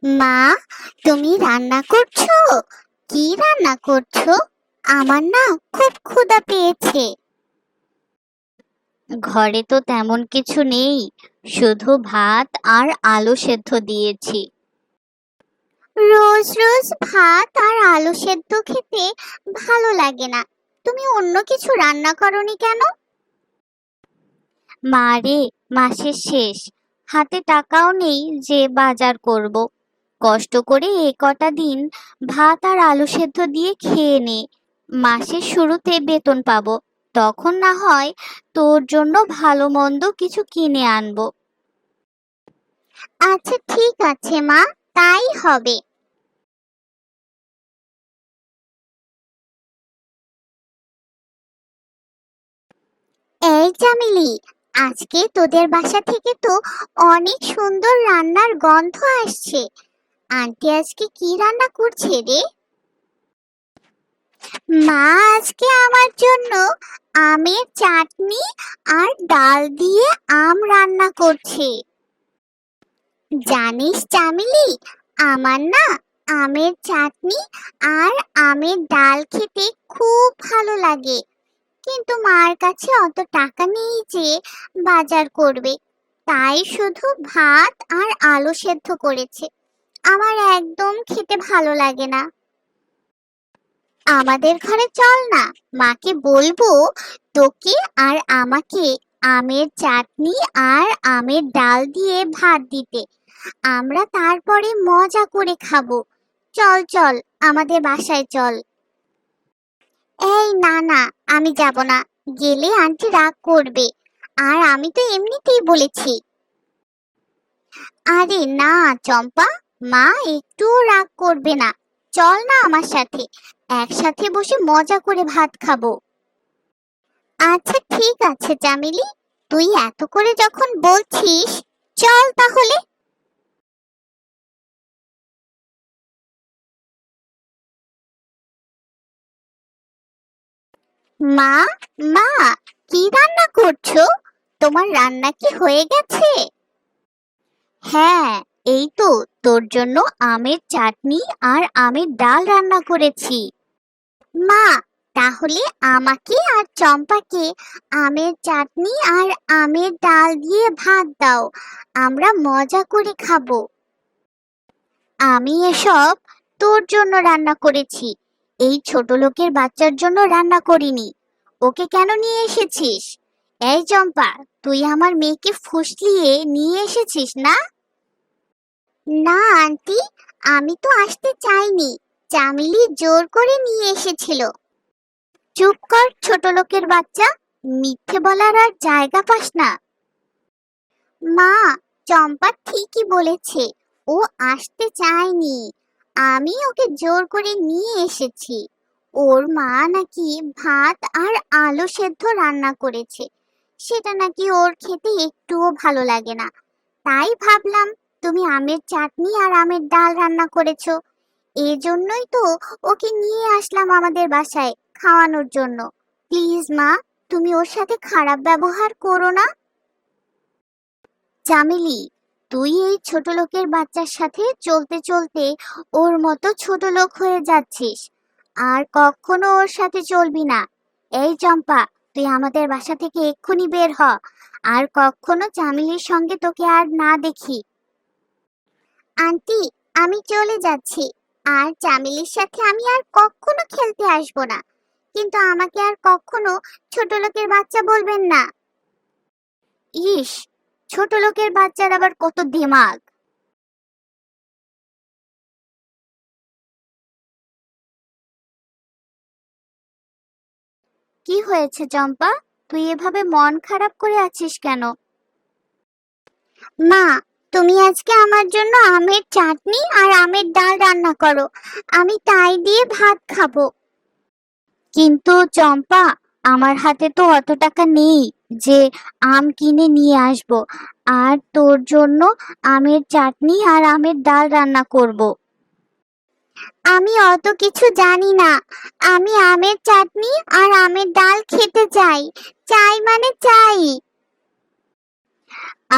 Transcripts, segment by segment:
মা, তুমি রান্না করছো? কি রান্না করছো? আমার না খুব ক্ষুধা পেয়েছে। ঘরে তো তেমন কিছু নেই, শুধু ভাত আর আলু সেদ্ধ দিয়েছি। রোজ রোজ ভাত আর আলু সেদ্ধ খেতে ভালো লাগে না। তুমি অন্য কিছু রান্না করনি কেন? মা রে, মাসের শেষ, হাতে টাকাও নেই যে বাজার করব। কষ্ট করে কটা দিন ভাত আর আলু সেদ্ধ দিয়ে খেয়ে নে। মাসের শুরুতে বেতন পাবো, তখন না হয় তোর জন্য ভালো মন্দ কিছু কিনে আনবো। আচ্ছা ঠিক আছে মা, তাই হবে। এই চামেলি, আজকে তোদের বাসা থেকে তো অনেক সুন্দর রান্নার গন্ধ আসছে। আন্টি আজকে কি রান্না করছে রে? মা আজকে আমার জন্য আমের চাটনি আর ডাল দিয়ে আম রান্না করছে। জানিস চামেলি, আমার না আমের চাটনি আর আমের ডাল খেতে খুব ভালো লাগে, কিন্তু মার কাছে অত টাকা নেই যে বাজার করবে। তাই শুধু ভাত আর আলু সেদ্ধ করেছে। আমার একদম খেতে ভালো লাগে না। আমাদের ঘরে চল না, মাকে বলবো তোকে আর আমাকে আমের চাটনি আর আমের ডাল দিয়ে ভাত দিতে। আমরা তারপরে মজা করে খাবো। চল চল, আমাদের বাসায় চল। এই না না, আমি যাব না। গেলে আন্টি রাগ করবে, আর আমি তো এমনিতেই বলেছি। আরে না চম্পা, মা একটুও রাগ করবে না। চল না আমার সাথে, একসাথে বসে মজা করে ভাত খাবো। আচ্ছা ঠিক আছে চামেলি, তুই এত করে যখন বলছিস, চল তাহলে। মা, মা, কি রান্না করছো? তোমার রান্না কি হয়ে গেছে? হ্যাঁ, এই তো তোর জন্য আমের চাটনি আর আমের ডাল রান্না করেছি। মা, তাহলে আমাকে আর চম্পাকে আমের চাটনি আর আমের ডাল দিয়ে ভাত দাও, আমরা মজা করে খাবো। আমি এসব তোর জন্য রান্না করেছি, এই ছোট লোকের বাচ্চার জন্য রান্না করিনি। ওকে কেন নিয়ে এসেছিস? এই চম্পা, তুই আমার মেয়েকে ফুসলিয়ে নিয়ে এসেছিস না? না আন্টি, আমি তো আসতে চাইনি, চামেলি জোর করে নিয়ে এসেছিল। চুপ কর ছোট লোকের বাচ্চা, মিথ্যে বলার আর জায়গা পাস না। মা, চম্পা ঠিকই বলেছে, ও আসতে চায়নি, আমি ওকে জোর করে নিয়ে এসেছি। ওর মা নাকি ভাত আর আলু সেদ্ধ রান্না করেছে, সেটা নাকি ওর খেতে একটুও ভালো লাগে না। তাই ভাবলাম তুমি আমের চাটনি আর আমের ডাল রান্না করেছো, এজন্যই তো ওকে নিয়ে আসলাম আমাদের বাসায় খাওয়ানোর জন্য। প্লিজ মা, তুমি ওর সাথে খারাপ ব্যবহার করো না। চামেলি, তুই এই ছোট লোকের বাচ্চার সাথে চলতে চলতে ওর মতো ছোট লোক হয়ে যাচ্ছিস, আর কখনো ওর সাথে চলবি না। এই চম্পা, তুই আমাদের বাসা থেকে এক্ষুনি বের হ, আর কখনো চামেলির সঙ্গে তোকে আর না দেখি। আন্টি, আমি চলে যাচ্ছি, আর চামেলির সাথে আমি আর কখনো খেলতে আসবো না, কিন্তু আমাকে আর কখনো ছোট লোকের বাচ্চা বলবেন না। ইস, ছোট লোকের বাচ্চার আবার কত দিমাগ। কি হয়েছে চম্পা, তুই এভাবে মন খারাপ করে আছিস কেন? মা, তুমি আজকে আমার জন্য আমের চাটনি আর আমের ডাল রান্না করো, আমি তাই দিয়ে ভাত খাবো। কিন্তু চম্পা, আমার হাতে তো অত টাকা নেই যে আম কিনে নিয়ে আসবো আর তোর জন্য আমের চাটনি আর আমের ডাল রান্না করব। আমি অত কিছু জানি না, আমি আমের চাটনি আর আমের ডাল খেতে চাই, চাই মানে চাই।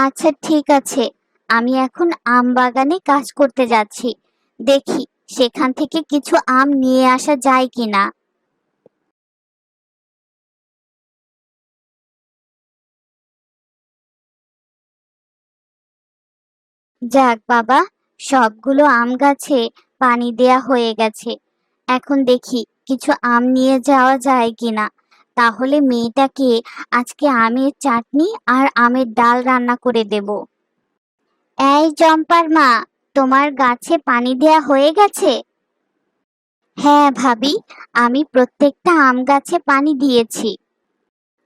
আচ্ছা ঠিক আছে, আমি এখন আম বাগানে কাজ করতে যাচ্ছি। দেখি সেখান থেকে কিছু আম নিয়ে আসা যায় কিনা। যাক বাবা, সবগুলো আম গাছে পানি দেয়া হয়ে গেছে। এখন দেখি কিছু আম নিয়ে যাওয়া যায় কিনা। তাহলে মেয়েটাকে আজকে আমের চাটনি আর আমের ডাল রান্না করে দেব। এই জম্পার মা, তোমার গাছে পানি দেয়া হয়ে গেছে? হ্যাঁ ভাবি, আমি প্রত্যেকটা আম গাছে পানি দিয়েছি।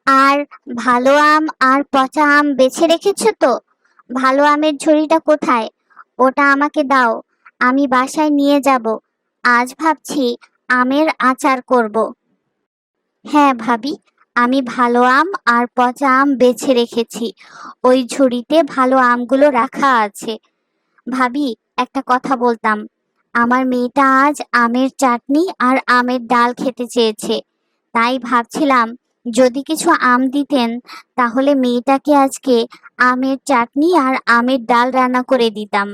আর ভালো আম আর পচা আম বেছে রেখেছো তো? ভালো আমের ঝুড়িটা কোথায়? ওটা আমাকে দাও, আমি বাসায় নিয়ে যাব। আজ ভাবছি আমের আচার করব। হ্যাঁ ভাবি, আমি ভালো আম আর পচা আম বেছে রেখেছি। ওই ঝুড়িতে ভালো আমগুলো রাখা আছে। ভাবি, একটা কথা বলতাম। আমার মেয়েটা আজ আমের চাটনি আর আমের ডাল খেতে চেয়েছে। তাই ভাবছিলাম যদি কিছু আম দিতেন তাহলে মেয়েটাকে আজকে আমের চাটনি আর আমের ডাল রান্না করে দিতাম।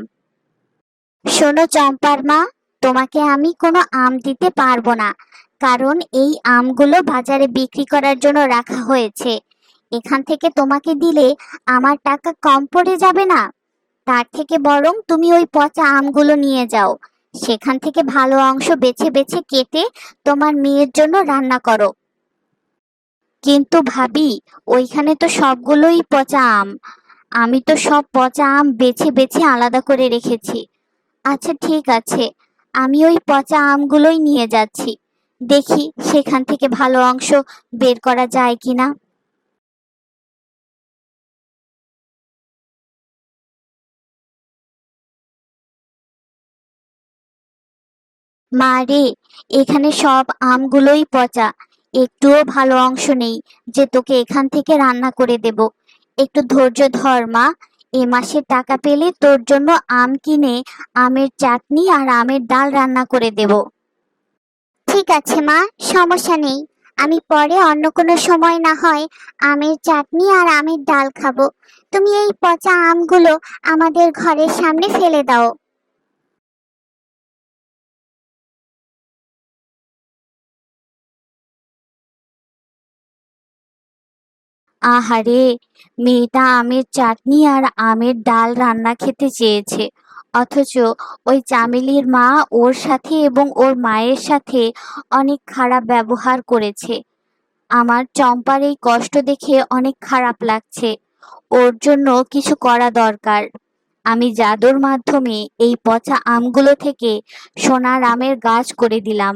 শোনো চম্পার মা, তোমাকে আমি কোনো আম দিতে পারবো না, কারণ এই আমগুলো বাজারে বিক্রি করার জন্য রাখা হয়েছে। এখান থেকে তোমাকে দিলে আমার টাকা কম পড়ে যাবে না? তার থেকে বরং তুমি ওই পচা আমগুলো নিয়ে যাও। সেখান থেকে ভালো অংশ বেছে বেছে কেটে তোমার মেয়ের জন্য রান্না করো। কিন্তু ভাবি, ওইখানে তো সবগুলোই পচা আম। আমি তো সব পচা আম বেছে বেছে আলাদা করে রেখেছি। আচ্ছা ঠিক আছে, আমি ওই পচা আমগুলোই নিয়ে যাচ্ছি। দেখি সেখান থেকে ভালো অংশ বের করা যায় কিনা। মা রে, এখানে সব আমগুলোই পচা। একটুও ভালো অংশ নেই যে তোকে এখান থেকে রান্না করে দেব। একটু ধৈর্য ধর মা। এ মাসের টাকা পেলে তোর জন্য আম কিনে আমের চাটনি আর আমের ডাল রান্না করে দেব। ঠিক আছে মা, সমস্যা নেই। আমি পরে অন্য কোনো সময় না হয় আমের চাটনি আর আমের ডাল খাবো। তুমি এই পচা আমগুলো আমাদের ঘরের সামনে ফেলে দাও। আহারে, মেয়েটা আমের চাটনি আর আমের ডাল রান্না খেতে চেয়েছে, অথচ ওই চামেলির মা ওর সাথে এবং ওর মায়ের সাথে অনেক খারাপ ব্যবহার করেছে। আমার চম্পার এই কষ্ট দেখে অনেক খারাপ লাগছে। ওর জন্য কিছু করা দরকার। আমি জাদুর মাধ্যমে এই পচা আমগুলো থেকে সোনার আমের গাছ করে দিলাম।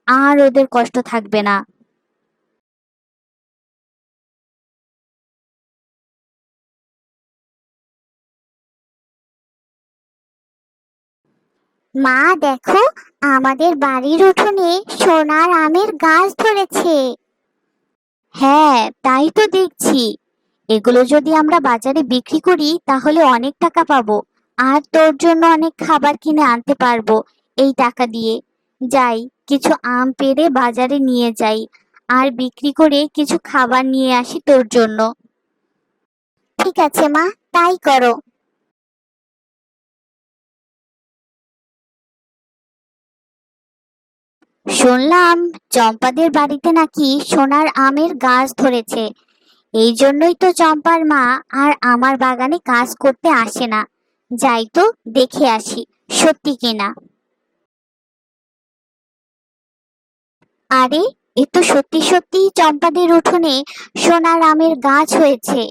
আর ওদের কষ্ট থাকবে না। মা দেখো, আমাদের বাড়ির উঠোনে সোনার আমের গাছ ধরেছে। হ্যাঁ, তাই তো দেখছি। এগুলো যদি আমরা বাজারে বিক্রি করি তাহলে অনেক টাকা পাবো। আর তোর জন্য অনেক খাবার কিনে আনতে পারবো এই টাকা দিয়ে। যাই, কিছু আম পেড়ে বাজারে নিয়ে যাই আর বিক্রি করে কিছু খাবার নিয়ে আসি তোর জন্য। ঠিক আছে মা, তাই করো। শুনলাম চম্পাদের বাড়িতে নাকি সোনার আমের গাছ ধরেছে। এই জন্যই তো চম্পার মা আর আমার বাগানে কাজ করতে আসে না। যাই তো দেখে আসি সত্যি কিনা। আরে, এ তো সত্যি সত্যি চম্পাদের উঠোনে সোনার আমের গাছ হয়েছে।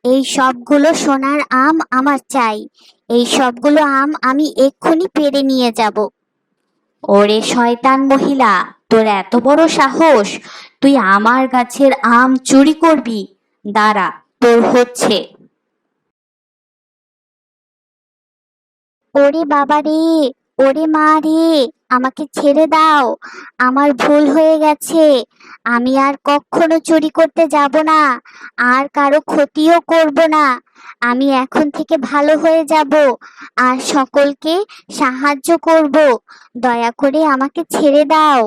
এই সবগুলো সোনার আম আমার চাই। এই সবগুলো আম আমি এক্ষুনি পেড়ে নিয়ে যাব। ওরে শয়তান মহিলা, তোর এত বড় সাহস! তুই আমার গাছের আম চুরি করবি? দাঁড়া, তোর হচ্ছে। ওরে বাবা রে, ওরে মা রে, আমাকে ছেড়ে দাও। আমার ভুল হয়ে গেছে। আমি আর কখনো চুরি করতে যাব না, আর কারো ক্ষতিও করব না। আমি এখন থেকে ভালো হয়ে যাব আর সকলকে সাহায্য করব। দয়া করে আমাকে ছেড়ে দাও।